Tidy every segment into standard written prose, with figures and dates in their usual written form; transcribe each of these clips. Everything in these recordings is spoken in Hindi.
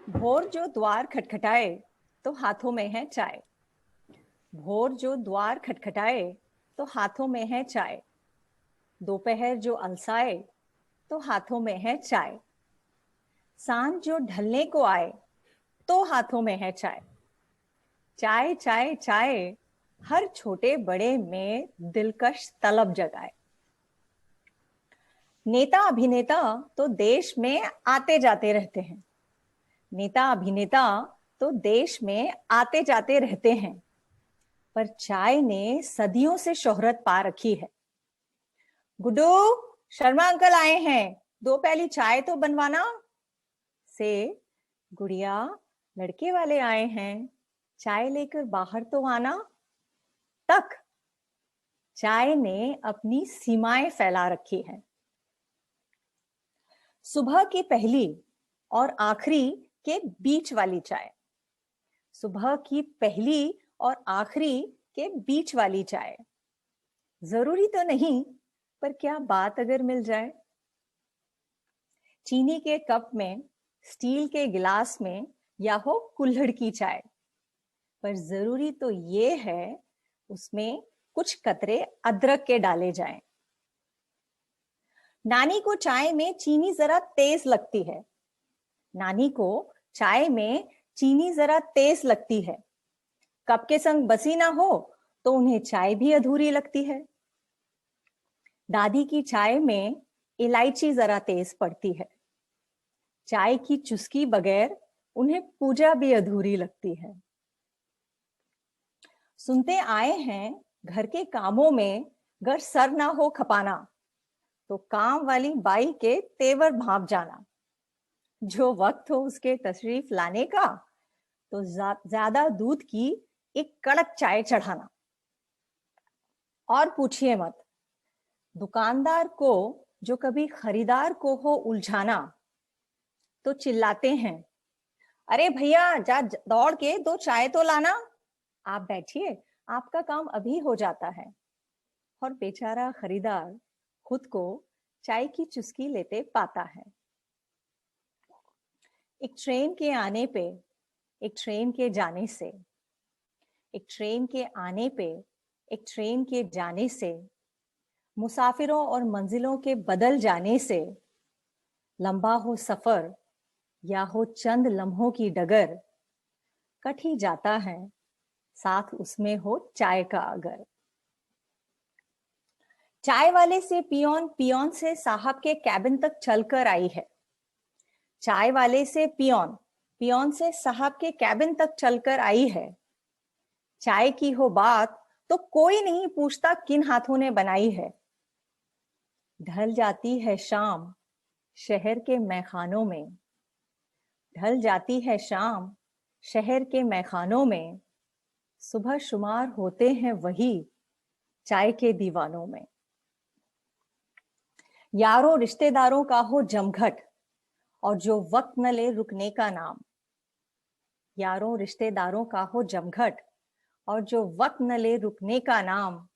भोर जो द्वार खटखटाए तो हाथों में है चाय। भोर जो द्वार खटखटाए तो हाथों में है चाय। दोपहर जो अलसाए तो हाथों में है चाय। सांझ जो ढलने को आए तो हाथों में है चाय। चाय चाय चाय हर छोटे बड़े में दिलकश तलब जगाए। नेता अभिनेता तो देश में आते जाते रहते हैं। नेता अभिनेता तो देश में आते जाते रहते हैं, पर चाय ने सदियों से शोहरत पा रखी है। गुड्डू, शर्मा अंकल आए हैं, 2 प्याली चाय तो बनवाना। से गुड़िया, लड़के वाले आए हैं, चाय लेकर बाहर तो आना। तक चाय ने अपनी सीमाएं फैला रखी हैं। सुबह की पहली और आखिरी के बीच वाली चाय। सुबह की पहली और आखिरी के बीच वाली चाय। जरूरी तो नहीं, पर क्या बात अगर मिल जाए। चीनी के कप में, स्टील के गिलास में, या हो कुल्हड़ की चाय, पर जरूरी तो ये है उसमें कुछ कतरे अदरक के डाले जाएं। नानी को चाय में चीनी जरा तेज लगती है। नानी को चाय में चीनी जरा तेज लगती है। कप के संग बसी ना हो तो उन्हें चाय भी अधूरी लगती है। दादी की चाय में इलायची जरा तेज पड़ती है। चाय की चुस्की बगैर उन्हें पूजा भी अधूरी लगती है। सुनते आए हैं घर के कामों में घर सर ना हो खपाना, तो काम वाली बाई के तेवर भांप जाना। जो वक्त हो उसके तशरीफ लाने का, तो ज्यादा दूध की एक कड़क चाय चढ़ाना। और पूछिए मत, दुकानदार को जो कभी खरीदार को हो उलझाना, तो चिल्लाते हैं, अरे भैया जा दौड़ के 2 चाय तो लाना। आप बैठिए, आपका काम अभी हो जाता है। और बेचारा खरीदार खुद को चाय की चुस्की लेते पाता है। एक ट्रेन के आने पे, एक ट्रेन के जाने से, एक ट्रेन के आने पे, एक ट्रेन के जाने से, मुसाफिरों और मंजिलों के बदल जाने से, लंबा हो सफर या हो चंद लम्हों की डगर, कट ही जाता है साथ उसमें हो चाय का अगर। चाय वाले से पियोन, पियोन से साहब के कैबिन तक चलकर आई है। चाय वाले से पियोन, पियोन से साहब के कैबिन तक चलकर आई है। चाय की हो बात तो कोई नहीं पूछता किन हाथों ने बनाई है। ढल जाती है शाम शहर के मैखानों में। ढल जाती है शाम शहर के मैखानों में। सुबह शुमार होते हैं वही चाय के दीवानों में। यारों रिश्तेदारों का हो जमघट, और जो वक्त न ले रुकने का नाम। यारों रिश्तेदारों का हो जमघट, और जो वक्त न ले रुकने का नाम।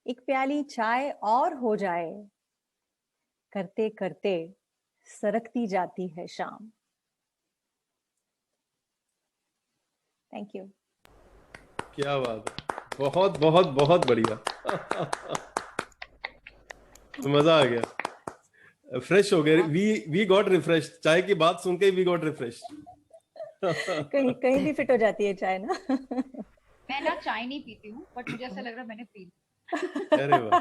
एक प्याली चाय और हो जाए, करते करते सरकती जाती है शाम। Thank you. क्या बात है, बहुत बहुत बहुत बढ़िया। मजा आ गया, फ्रेश हो गए। वी गॉट रिफ्रेश, चाय की बात सुन के वी गॉट रिफ्रेश। कहीं कहीं भी फिट हो जाती है चाय ना। मैं ना चाय नहीं पीती हूँ, बट मुझे ऐसा लग रहा है मैंने पी ली। अरे वाह।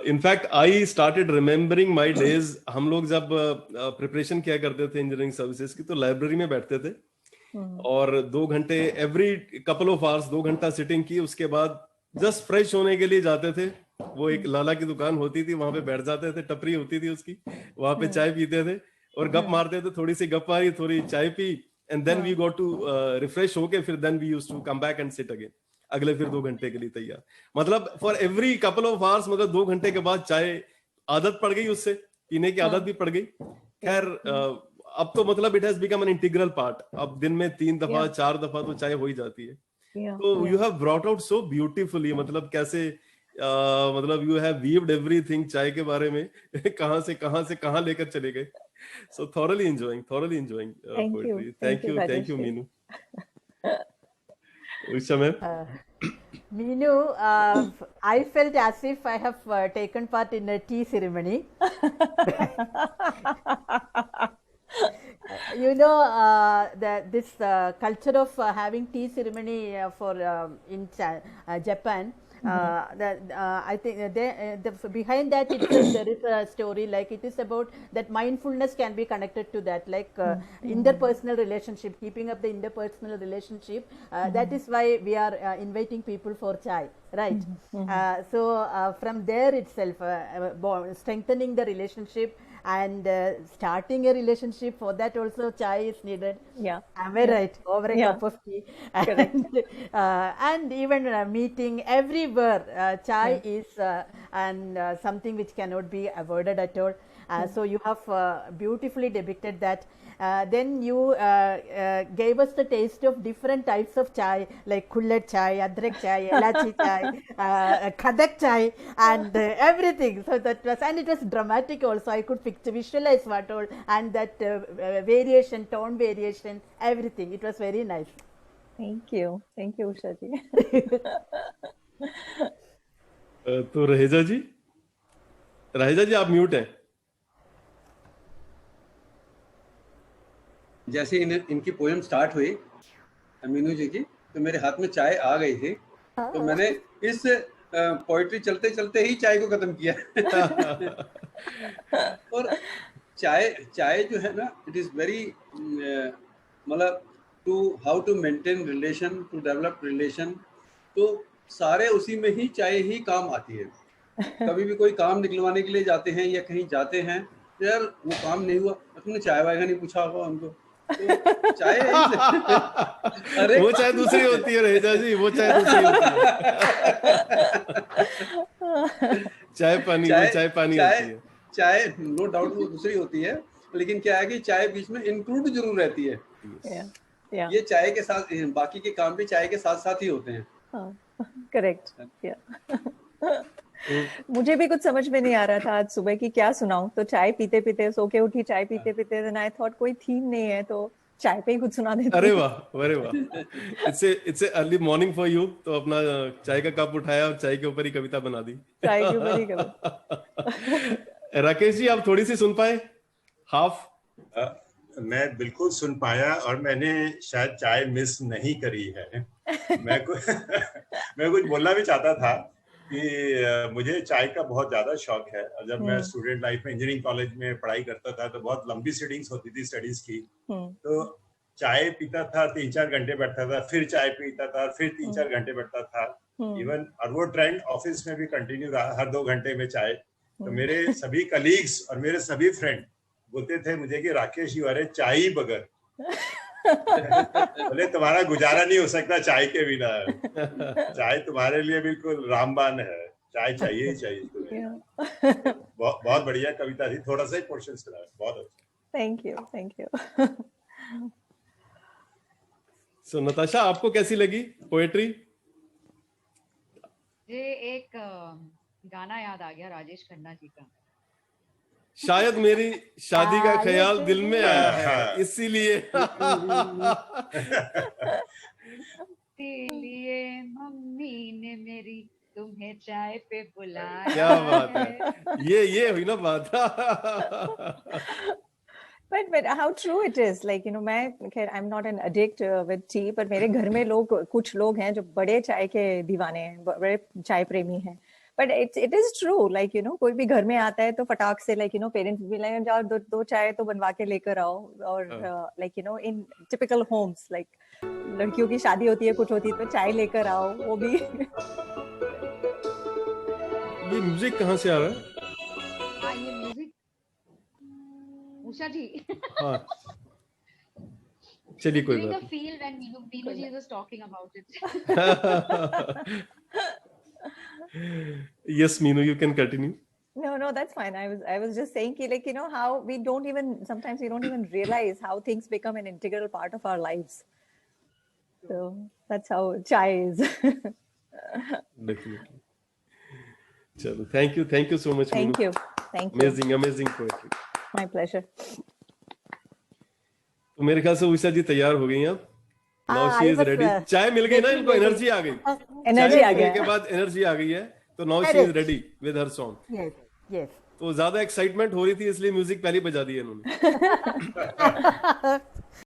In fact I started remembering my days. हम लोग जब प्रिपरेशन किया करते थे इंजीनियरिंग सर्विसेज की, तो लाइब्रेरी में बैठते थे और 2 घंटे एवरी कपल ऑफ आवर्स 2 घंटा सिटिंग की। उसके बाद जस्ट फ्रेश होने के लिए जाते थे। वो एक लाला की दुकान होती थी, वहां पे बैठ जाते थे, टपरी होती थी उसकी, वहां पे चाय पीते थे और गप मारते थे। थोड़ी सी गप मारी, थोड़ी चाय पी, and then we go to refresh होके फिर then we used to come back and sit again. अगले फिर 2 घंटे के लिए तैयार। मतलब for every couple of hours, मतलब 2 घंटे के बाद चाय आदत पड़ गई, उससे पीने की आदत भी पड़ गई। खैर अब तो मतलब it has become an integral part. अब दिन में 3 दफा 4 दफा तो चाय हो ही जाती है। तो you have brought out so beautifully, मतलब कैसे मतलब यू हैव वीव्ड एवरीथिंग चाय के बारे में कहाँ से कहाँ लेकर चले गए. So thoroughly enjoying poetry. Thank you, Thank you, Rajeshri. Meenu. Usha ma'am. Meenu, I felt as if I have taken part in a tea ceremony. You know, this culture of having tea ceremony in Japan. I think behind that itself there is a story, like it is about that mindfulness can be connected to that, like interpersonal relationship, keeping up the interpersonal relationship. That is why we are inviting people for chai, right? So from there itself, strengthening the relationship and starting a relationship, for that also chai is needed. Yeah. Am I right? Over a cup of tea. And even meeting everywhere, chai is something which cannot be avoided at all. So you have beautifully depicted that. Then you gave us the taste of different types of chai, like kullat chai, adrak chai, elachi chai, kadak chai, and everything. So that was, and it was dramatic also. I could visualize what all, and that variation, tone variation, everything. It was very nice. Thank you, Usha ji. तो रहेजा जी आप म्यूट हैं. जैसे इनकी पोएम स्टार्ट हुई मीनू जी की, तो मेरे हाथ में चाय आ गई थी, तो मैंने इस पोएट्री चलते चलते ही चाय को खत्म किया. और चाय जो है ना, इट इज वेरी मतलब to how to maintain relation, to develop relation, तो सारे उसी में ही चाय ही काम आती है. कभी भी कोई काम निकलवाने के लिए जाते हैं या कहीं जाते हैं, तो यार वो काम नहीं हुआ, तुमने चाय वाय का नहीं पूछा होगा उनको, तो चाय अरे वो चाय दूसरी होती है रहेजा जी, वो चाय दूसरी होती है. चाय पानी होती है. चाय नो डाउट वो दूसरी होती है, लेकिन क्या है कि चाय बीच में इंक्लूड जरूर रहती है. ये चाय के साथ बाकी के काम भी चाय के साथ साथ ही होते हैं. करेक्ट. मुझे भी कुछ समझ में नहीं आ रहा था आज सुबह की क्या सुनाऊं, तो चाय पीते पीते सो के उठी, चाय पीते पीते, देन आई थॉट कोई थीम नहीं है तो चाय पे ही कुछ सुना देती. अरे वाह. It's a early morning for you. तो अपना चाय का कप उठाया और चाय के ऊपर ही कविता बना दी. चाय के ऊपर ही कविता. राकेश जी आप थोड़ी सी सुन पाए? हाफ. मैं बिल्कुल सुन पाया, और मैंने शायद चाय मिस नहीं करी है. मैं कुछ बोलना भी चाहता था कि मुझे चाय का बहुत ज्यादा शौक है. जब मैं स्टूडेंट लाइफ में इंजीनियरिंग कॉलेज में पढ़ाई करता था, तो बहुत लंबी सीटिंग्स होती थी स्टडीज की. तो चाय पीता था, 3-4 घंटे बैठता था, फिर चाय पीता था, फिर 3-4 घंटे बैठता था. इवन और वो ट्रेंड ऑफिस में भी कंटिन्यू रहा, हर 2 घंटे में चाय. तो मेरे सभी कलीग्स और मेरे सभी फ्रेंड बोलते थे मुझे कि राकेश यू आर ए चाय बगर. बोले तुम्हारा गुजारा नहीं हो सकता चाय के बिना. चाय तुम्हारे लिए बिल्कुल रामबान है, चाय चाहिए ही चाहिए तुम्हें. बहुत बढ़िया कविता थी. थोड़ा सा ही पोर्शन सुना, बहुत अच्छा. Thank you. सो नताशा आपको कैसी लगी पोएट्री? मुझे एक गाना याद आ गया राजेश खन्ना जी का. शायद मेरी शादी का ख्याल दिल में आया है, इसीलिए मम्मी ने मेरी तुम्हें चाय पे बुलाया. क्या बात है, ये हुई ना बात. But how true it is, like मैं I'm not an addict with tea, but मेरे घर में कुछ लोग हैं जो बड़े चाय के दीवाने हैं, बड़े चाय प्रेमी हैं. But it is true, like कोई भी घर में आता है तो फटाक से पेरेंट्स भी लाइक जाओ दो चाय तो बनवा के लेकर आओ. और like in typical homes, like लड़कियों की शादी होती है, कुछ होती है तो चाय लेकर आओ. वो भी ये म्यूजिक कहाँ से आ रहा है? ये म्यूजिक उषा जी. हाँ चलिए कोई बात नहीं. Feel when Meenu ji was talking about it. Yes, Meenu, you can continue. No, that's fine. I was just saying like how sometimes we don't even realize how things become an integral part of our lives. So that's how chai is. Definitely. चलो, thank you so much. Thank you amazing poetry. My pleasure. तो मेरे ख्याल से उषा जी तैयार हो गई हैं अब। Now she I is was, ready. चाय मिल गई ना getting इनको, ready. एनर्जी आ गई। एनर्जी आ चाय पीने गया। के बाद एनर्जी आ गई है, तो now she is Correct. Ready with her song. Yes, yes. तो ज्यादा एक्साइटमेंट हो रही थी इसलिए म्यूजिक पहले बजा दिया इन्होंने।